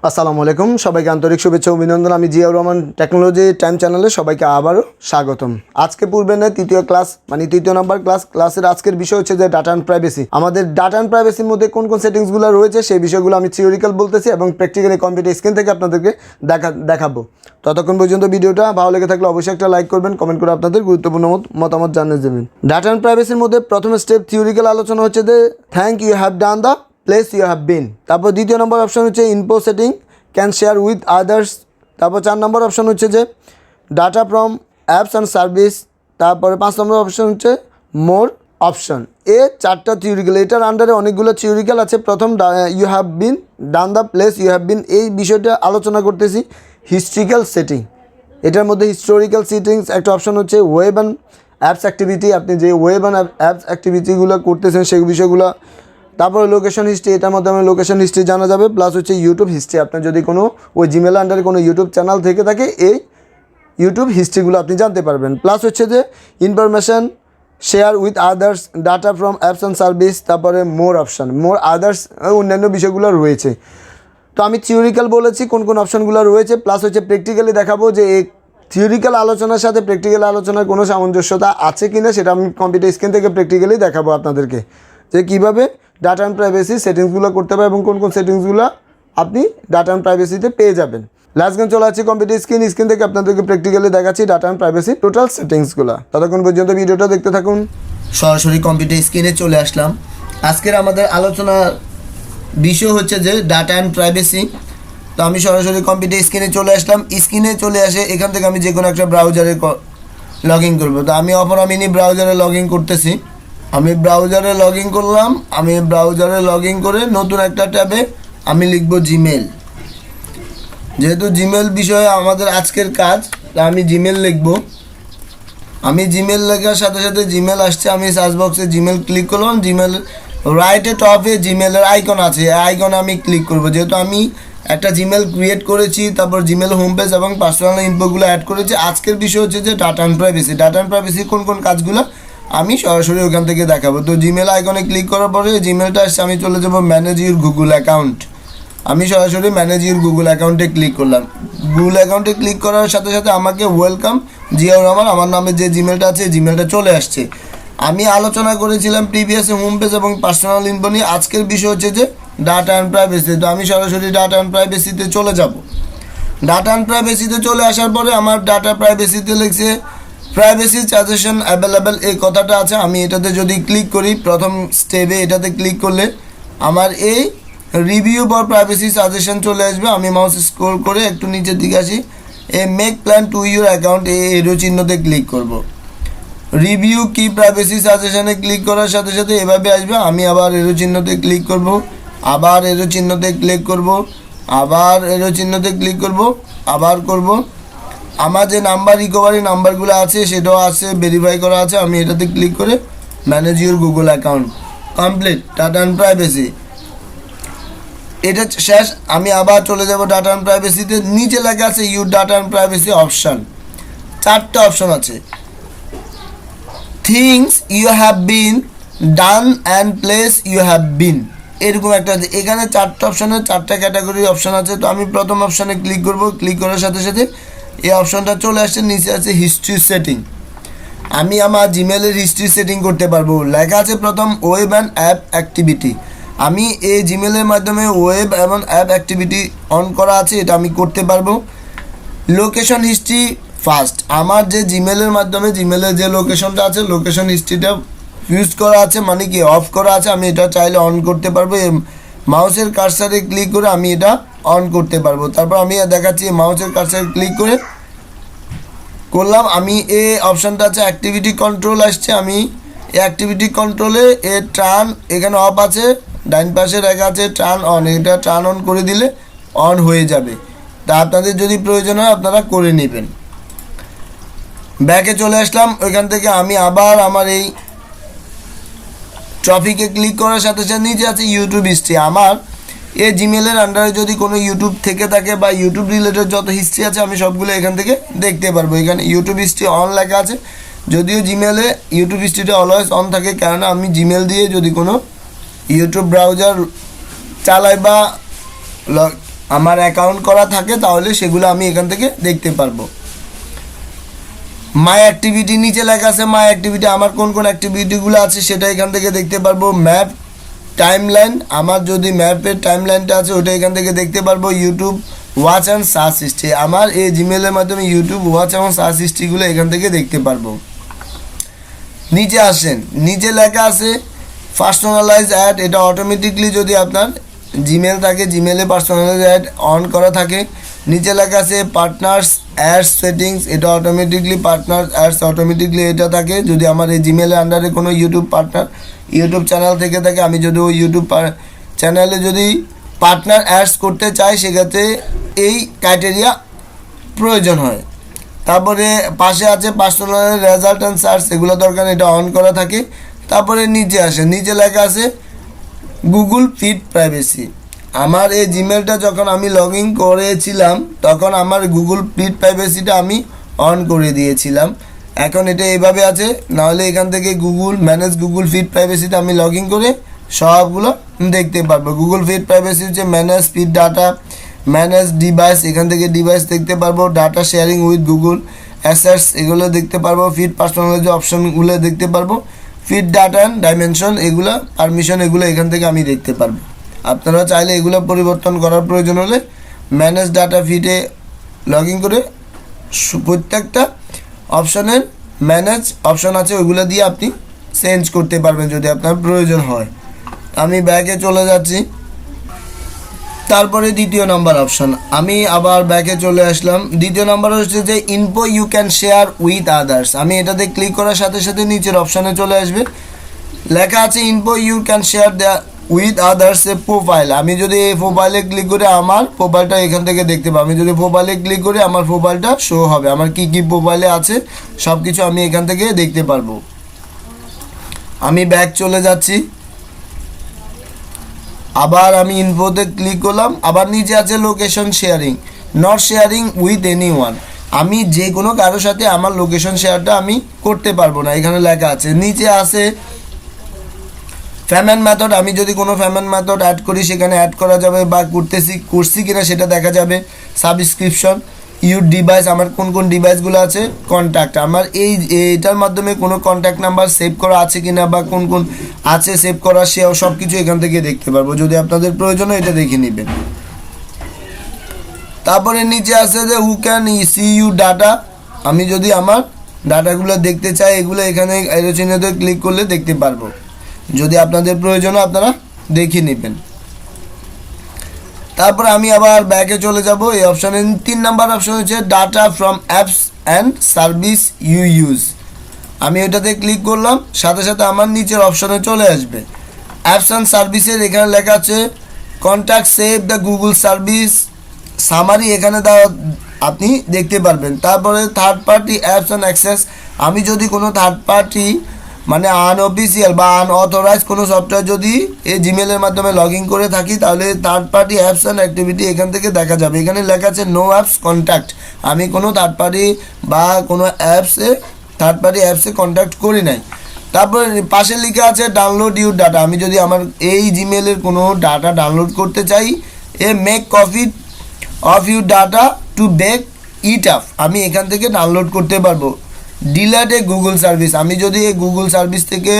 আসসালামু আলাইকুম সবাইকে আন্তরিক শুভেচ্ছা অভিনন্দন। আমি জিয়াউর রহমান টেকনোলজি টাইম চ্যানেলে সবাইকে আবারও স্বাগতম। আজকে পূর্বে নেই তৃতীয় ক্লাস মানে তৃতীয় নম্বর ক্লাসের আজকের বিষয় হচ্ছে যে ডাটা অ্যান্ড প্রাইভেসি। আমাদের ডাটা অ্যান্ড প্রাইভেসির মধ্যে কোন কোন সেটিংসগুলো রয়েছে সেই বিষয়গুলো আমি থিওরিক্যাল বলতেছি এবং প্র্যাকটিক্যালি কম্পিউটার স্ক্রিন থেকে আপনাদেরকে দেখাবো। ততক্ষণ পর্যন্ত ভিডিওটা ভালো লেগে থাকলে অবশ্যই একটা লাইক করবেন, কমেন্ট করে আপনাদের গুরুত্বপূর্ণ মতামত জানিয়ে দেবেন। ডাটা অ্যান্ড প্রাইভেসির মধ্যে প্রথম স্টেপ থিওরিক্যাল আলোচনা হচ্ছে যে thank you have done the place you have been. তারপর দ্বিতীয় নম্বর অপশন হচ্ছে info setting can share with others. তারপর 4 নম্বর অপশন হচ্ছে যে data from apps and service. তারপরে 5 নম্বর অপশন হচ্ছে মোর অপশন। এ 4টা থিওরিক্যাল, এটার আন্ডারে অনেকগুলো থিওরিক্যাল আছে। প্রথম you have been done the place you have been, এই বিষয়টা আলোচনা করতেছি। হিস্ট্রিক্যাল সেটিং, এটার মধ্যে হিস্টোরিক্যাল সেটিংস একটা অপশন হচ্ছে ওয়েব অ্যান্ড অ্যাপস অ্যাক্টিভিটি, আপনি যে ওয়েব অ্যান্ড অ্যাপস অ্যাক্টিভিটিগুলো করতেছেন সেই বিষয়গুলো। তারপরে লোকেশন হিস্ট্রি, এটার মাধ্যমে লোকেশন হিস্ট্রি জানা যাবে। প্লাস হচ্ছে ইউটিউব হিস্ট্রি, আপনার যদি কোনো ওই জিমেল আন্ডারে কোনো ইউটিউব চ্যানেল থেকে থাকে এই ইউটিউব হিস্ট্রিগুলো আপনি জানতে পারবেন। প্লাস হচ্ছে যে information share with others, data from apps and service. তারপরে মোর অপশান, মোর আদার্স অন্যান্য বিষয়গুলো রয়েছে। তো আমি থিওরিক্যাল বলেছি কোন কোন অপশানগুলো রয়েছে, প্লাস হচ্ছে প্র্যাকটিক্যালি দেখাবো যে এই থিওরিক্যাল আলোচনার সাথে প্র্যাকটিক্যাল আলোচনার কোনো সামঞ্জস্যতা আছে কি না সেটা আমি কম্পিউটার স্ক্রিন থেকে প্র্যাকটিক্যালি দেখাবো আপনাদেরকে, যে কীভাবে ডাটা অ্যান্ড প্রাইভেসি সেটিংসগুলো করতে হবে এবং কোন কোন সেটিংসগুলো আপনি ডাটা অ্যান্ড প্রাইভেসিতে পেয়ে যাবেন। লাস্ট গান চলে আসছে কম্পিউটার স্ক্রিন থেকে আপনাদেরকে প্র্যাকটিক্যালি দেখাচ্ছি ডাটা অ্যান্ড প্রাইভেসি টোটাল সেটিংসগুলো। ততক্ষণ পর্যন্ত ভিডিওটা দেখতে থাকুন। সরাসরি কম্পিউটার স্ক্রিনে চলে আসলাম। আজকের আমাদের আলোচনার বিষয় হচ্ছে যে ডাটা অ্যান্ড প্রাইভেসি। তো আমি সরাসরি কম্পিউটার স্ক্রিনে চলে আসলাম। স্ক্রিনে চলে আসে এখান থেকে আমি যে কোনো একটা ব্রাউজারে লগ ইন করবো। তো আমি অপরা মিনি ব্রাউজারে লগ ইন করতেছি। আমি ব্রাউজারে লগ ইন করলাম। আমি ব্রাউজারে লগ ইন করে নতুন একটা ট্যাবে আমি লিখবো জিমেল। যেহেতু জিমেল বিষয়ে আমাদের আজকের কাজ, তা আমি জিমেল লিখবো। আমি জিমেল লেখার সাথে সাথে জিমেল আসছে, আমি সার্চ বক্সে জিমেল ক্লিক করলাম। জিমেল রাইটে টপে জিমেলের আইকন আছে, এই আইকনে আমি ক্লিক করব। যেহেতু আমি একটা জিমেল ক্রিয়েট করেছি, তারপর জিমেল হোম পেজ এবং পার্সোনাল ইনফোগুলো অ্যাড করেছি। আজকের বিষয় হচ্ছে যে data and privacy. Data and প্রাইভেসির কোন কোন কাজগুলো আমি সরাসরি ওখান থেকে দেখাবো। তো জিমেল আইকনে ক্লিক করার পরে জিমেলটা আসছে, আমি চলে যাবো ম্যানেজ ইউর গুগল অ্যাকাউন্ট। আমি সরাসরি ম্যানেজ ইউর গুগল অ্যাকাউন্টে ক্লিক করলাম। গুগল অ্যাকাউন্টে ক্লিক করার সাথে সাথে আমাকে ওয়েলকাম জিয়াউর রহমান আমার নামে যে জিমেলটা আছে জিমেলটা চলে আসছে। আমি আলোচনা করেছিলাম প্রিভিয়াসে হোম পেজ এবং পার্সোনাল ইনফো নিয়ে। আজকের বিষয় হচ্ছে যে ডাটা অ্যান্ড প্রাইভেসি। তো আমি সরাসরি ডাটা অ্যান্ড প্রাইভেসিতে চলে যাব। ডাটা অ্যান্ড প্রাইভেসিতে চলে আসার পরে আমার ডাটা প্রাইভেসিতে লিখছে প্রাইভেসি সাজেশন অ্যাভেলেবেল, এই কথাটা আছে। আমি এটাতে যদি ক্লিক করি, প্রথম স্টেপে এটাতে ক্লিক করলে আমার এই রিভিউ ফর প্রাইভেসি সাজেশন চলে আসবে। আমি মাউস স্ক্রল করে একটু নিচের দিকে আসি, make plan to your account এই এরো চিহ্নতে ক্লিক করব। রিভিউ কি প্রাইভেসি সাজেশনে ক্লিক করার সাথে সাথে এভাবে আসবে। আমি আবার এরো চিহ্নতে ক্লিক করব, আবার এরো চিহ্নতে ক্লিক করব, আবার এরো চিহ্নতে ক্লিক করব, আবার করব। আমার যে নাম্বার রিকভারি নাম্বারগুলো আছে সেটাও আছে, ভেরিফাই করা আছে। আমি এটাতে ক্লিক করে manage your Google account complete data and privacy, এটা শেষ। আমি আবার চলে যাব ডাটা অ্যান্ড প্রাইভেসিতে। নিচে লেখা আছে your data and privacy option. 4টা অপশন আছে, things you have been done and place you have been, এরকম একটা আছে। এখানে 4টা অপশানে 4টা ক্যাটাগরির অপশান আছে। তো আমি প্রথম অপশানে ক্লিক করব। ক্লিক করার সাথে সাথে এই অপশানটা চলে আসছে। নিচে আছে হিস্ট্রি সেটিং। আমি আমার জিমেলের হিস্ট্রি সেটিং করতে পারবো। লেখা আছে প্রথম ওয়েব অ্যান্ড অ্যাপ অ্যাক্টিভিটি। আমি এই জিমেলের মাধ্যমে ওয়েব এবং অ্যাপ অ্যাক্টিভিটি অন করা আছে, এটা আমি করতে পারবো। লোকেশন হিস্ট্রি ফার্স্ট, আমার যে জিমেলের মাধ্যমে জিমেলের যে লোকেশনটা আছে লোকেশন হিস্ট্রিটা ইউজ করা আছে, মানে কি অফ করা আছে। আমি এটা চাইলে অন করতে পারবো। মাউসের কার্সারে ক্লিক করে আমি এটা অন করতে পারবো। তারপর আমি দেখাচ্ছি মাউসের কার্সারে ক্লিক করে করলাম। আমি এই অপশানটা আছে অ্যাক্টিভিটি কন্ট্রোল আসছে। আমি এই অ্যাক্টিভিটি কন্ট্রোলে এ টার্ন এখানে অফ আছে, ডাইন পাশে রেখা আছে টার্ন অন, এটা টার্ন অন করে দিলে অন হয়ে যাবে। তা আপনাদের যদি প্রয়োজন হয় আপনারা করে নেবেন। ব্যাকে চলে আসলাম। ওইখান থেকে আমি আবার আমার এই টপিকে ক্লিক করার সাথে সাথে নিচে আছে ইউটিউব হিস্ট্রি। আমার এই জিমেলের আন্ডারে যদি কোনো ইউটিউব থেকে থাকে বা ইউটিউব রিলেটেড যত হিস্ট্রি আছে আমি সবগুলো এখান থেকে দেখতে পারবো। এখানে ইউটিউব হিস্ট্রি অন লেখা আছে, যদিও জিমেলে ইউটিউব হিস্ট্রিটা অলওয়েজ অন থাকে, কেননা আমি জিমেল দিয়ে যদি কোনো ইউটিউব ব্রাউজার চালাই বা আমার অ্যাকাউন্ট করা থাকে তাহলে সেগুলো আমি এখান থেকে দেখতে পারবো। মাই অ্যাক্টিভিটি নিচে লেখা আছে মাই অ্যাক্টিভিটি, আমার কোন কোন অ্যাক্টিভিটিগুলো আছে সেটা এখান থেকে দেখতে পারবো। ম্যাপ টাইমলাইন, আমার যদি ম্যাপের টাইমলাইনটা আছে ওটা এখান থেকে দেখতে পারবো। YouTube watch and search history, আমার এই জিমেলের মাধ্যমে ইউটিউব ওয়াচ এবং সার্চ হিস্ট্রিগুলো এখান থেকে দেখতে পারবো। নিচে আসেন, নিচে লেখা আছে পার্সোনালাইজ অ্যাড, এটা অটোমেটিকলি যদি আপনার জিমেল থাকে, জিমেলে পার্সোনালাইজ অ্যাড অন করা থাকে। নিচে লেখা আছে পার্টনার্স অ্যাডস সেটিংস, এটা অটোমেটিকলি পার্টনার অ্যাডস অটোমেটিকলি এটা থাকে যদি আমার এই জিমেলের আন্ডারে কোনো ইউটিউব চ্যানেল থেকে থাকে। আমি যদি ওই ইউটিউব চ্যানেলে যদি পার্টনার অ্যাডস করতে চাই সেক্ষেত্রে এই ক্রাইটেরিয়া প্রয়োজন হয়। তারপরে পাশে আছে পার্সোনাল রেজাল্ট অ্যান্ড সার্চ, এগুলো দরকার, এটা অন করা থাকে। তারপরে নিচে আসে, নিচে লেখা আছে গুগল ফিড প্রাইভেসি, আমার এই জিমেলটা যখন আমি লগ ইন করেছিলাম তখন আমার গুগল ফিড প্রাইভেসিটা আমি অন করে দিয়েছিলাম। এখন এটা এইভাবে আছে, নাহলে এখান থেকে ম্যানেজ গুগল ফিড প্রাইভেসিটা আমি লগ ইন করে সবগুলো দেখতে পারবো। গুগল ফিড প্রাইভেসি হচ্ছে manage feed data, manage device, এখান থেকে ডিভাইস দেখতে পারবো। Data sharing with Google assets, এগুলো দেখতে পারবো। ফিড পার্সোনালাইজ অপশনগুলো দেখতে পারবো। ফিড ডাটা অ্যান্ড ডাইমেনশন, এগুলো পারমিশন, এগুলো এখান থেকে আমি দেখতে পারবো। আপনারা চাইলে এগুলো পরিবর্তন করার প্রয়োজন হলে ম্যানেজ ডাটা ফিডে লগ ইন করে প্রত্যেকটা অপশনের ম্যানেজ অপশন আছে ওইগুলো দিয়ে আপনি চেঞ্জ করতে পারবেন যদি আপনার প্রয়োজন হয়। আমি ব্যাকে চলে যাচ্ছি। তারপরে দ্বিতীয় নাম্বার অপশন, আমি আবার ব্যাকে চলে আসলাম। দ্বিতীয় নাম্বার হচ্ছে যে info you can share with others, আমি এটাতে ক্লিক করার সাথে সাথে নিচের অপশানে চলে আসবে, লেখা আছে info you can share with others a profile. আমি যদি এই প্রোফাইলে ক্লিক করে আমার প্রোফাইলটা এখান থেকে দেখতে পাবো। আমি যদি প্রোফাইলে ক্লিক করি আমার প্রোফাইলটা শো হবে, আমার কি কি প্রোফাইলে আছে সব কিছু আমি এখান থেকে দেখতে পারবো। আমি ব্যাক চলে যাচ্ছি, আবার আমি ইনফোতে ক্লিক করলাম। আবার নিচে আছে location sharing, not sharing with any one, আমি যে কোনো কারোর সাথে আমার লোকেশন শেয়ারটা আমি করতে পারবো না, এখানে লেখা আছে। নিচে আছে পেমেন্ট মেথড, আমি যদি কোনো পেমেন্ট মেথড অ্যাড করি সেখানে অ্যাড করা যাবে বা করছি কিনা সেটা দেখা যাবে। সাবস্ক্রিপশন, ইউর ডিভাইস, আমার কোন কোন ডিভাইসগুলো আছে। কন্ট্যাক্ট, আমার এইটার মাধ্যমে কোনো কন্ট্যাক্ট নাম্বার সেভ করা আছে কিনা বা কোন কোন আছে সেভ করা, সেও সব কিছু এখান থেকে দেখতে পারবো। যদি আপনাদের প্রয়োজন হয় এটা দেখে নেবেন। তারপরে নিচে আছে যে who can see you data, আমি যদি আমার ডাটাগুলো দেখতে চাই এগুলো এখানে এরো চিহ্নতে ক্লিক করলে দেখতে পারবো। যদি আপনাদের প্রয়োজন আপনারা দেখে নেবেন। তারপর আমি আবার ব্যাকে চলে যাব। এই অপশানে 3 নাম্বার অপশন হচ্ছে data from apps and service you use, আমি এটাতে ক্লিক করলাম সাথে সাথে আমার নিচের অপশানে চলে আসবে অ্যাপস অ্যান্ড সার্ভিসের, এখানে লেখা আছে contact save the Google service summary, এখানে আপনি দেখতে পারবেন। তারপরে third party apps and access, আমি যদি কোনো থার্ড পার্টি মানে আনঅফিসিয়াল বা আনঅথরাইজ কোনো সফটওয়্যার যদি এই জিমেলের মাধ্যমে লগ ইন করে থাকি তাহলে third party apps and activity এখান থেকে দেখা যাবে। এখানে লেখা আছে নো অ্যাপস কন্ট্যাক্ট, আমি কোনো থার্ড পার্টি বা কোনো থার্ড পার্টি অ্যাপসে কন্ট্যাক্ট করি নাই। তারপর পাশে লেখা আছে ডাউনলোড ইউর ডাটা, আমি যদি আমার এই জিমেলের কোনো ডাটা ডাউনলোড করতে চাই make copy of your data to back it up, আমি এখান থেকে ডাউনলোড করতে পারবো। ডিলেট এ গুগল সার্ভিস, আমি যদি এই গুগল সার্ভিস থেকে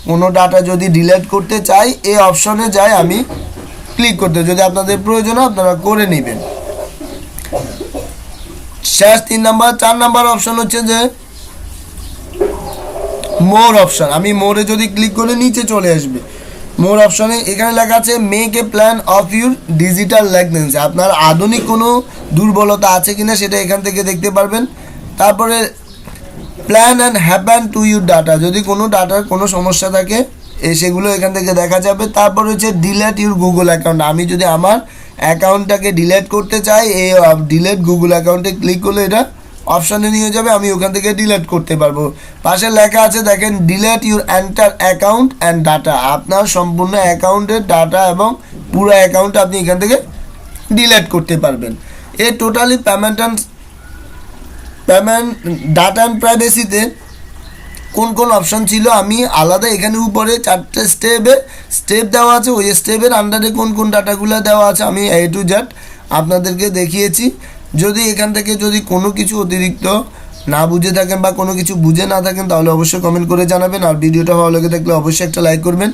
কোনো ডাটা যদি ডিলেট করতে চাই এই অপশনে যাই আমি ক্লিক করতে, যদি আপনাদের প্রয়োজন হয় আপনারা করে নেবেন। শেষ 4 নাম্বার অপশন হচ্ছে যে মোর অপশন, আমি মোরে যদি ক্লিক করে নিচে চলে আসবে। মোর অপশনে এখানে লেখা আছে make a plan of your digital language, আপনার আধুনিক কোনো দুর্বলতা আছে কিনা সেটা এখান থেকে দেখতে পারবেন। তারপরে plan and happen to your data, যদি কোনো ডাটার কোনো সমস্যা থাকে সেগুলো এখান থেকে দেখা যাবে। তারপর হচ্ছে ডিলেট ইউর গুগল অ্যাকাউন্ট, আমি যদি আমার অ্যাকাউন্টটাকে ডিলেট করতে চাই এই ডিলেট গুগল অ্যাকাউন্টে ক্লিক করলে এটা অপশানে নিয়ে যাবে, আমি ওখান থেকে ডিলেট করতে পারবো। পাশে লেখা আছে দেখেন delete your enter account and data, আপনার সম্পূর্ণ অ্যাকাউন্টের ডাটা এবং পুরো অ্যাকাউন্ট আপনি এখান থেকে ডিলেট করতে পারবেন। এই টোটালি পেমেন্ট ডাটা অ্যান্ড প্রাইভেসিতে কোন কোন অপশান ছিল আমি আলাদা এখানে উপরে 4টে স্টেপ দেওয়া আছে, ওই স্টেপের আন্ডারে কোন কোন ডাটাগুলো দেওয়া আছে আমি A to Z আপনাদেরকে দেখিয়েছি। যদি এখান থেকে যদি কোনো কিছু অতিরিক্ত না বুঝে থাকেন বা কোনো কিছু বুঝে না থাকেন তাহলে অবশ্যই কমেন্ট করে জানাবেন। আর ভিডিওটা ভালো লেগে থাকলে অবশ্যই একটা লাইক করবেন।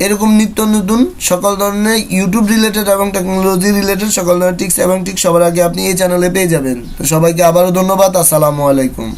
এরকম নিত্য নতুন সকল ধরনের ইউটিউব রিলেটেড এবং টেকনোলজি রিলেটেড সকল ধরনের টিপস এবং ট্রিক্স সবার আগে আপনি এই চ্যানেলে পেয়ে যাবেন। তো সবাইকে আবারও ধন্যবাদ। আসসালামু আলাইকুম।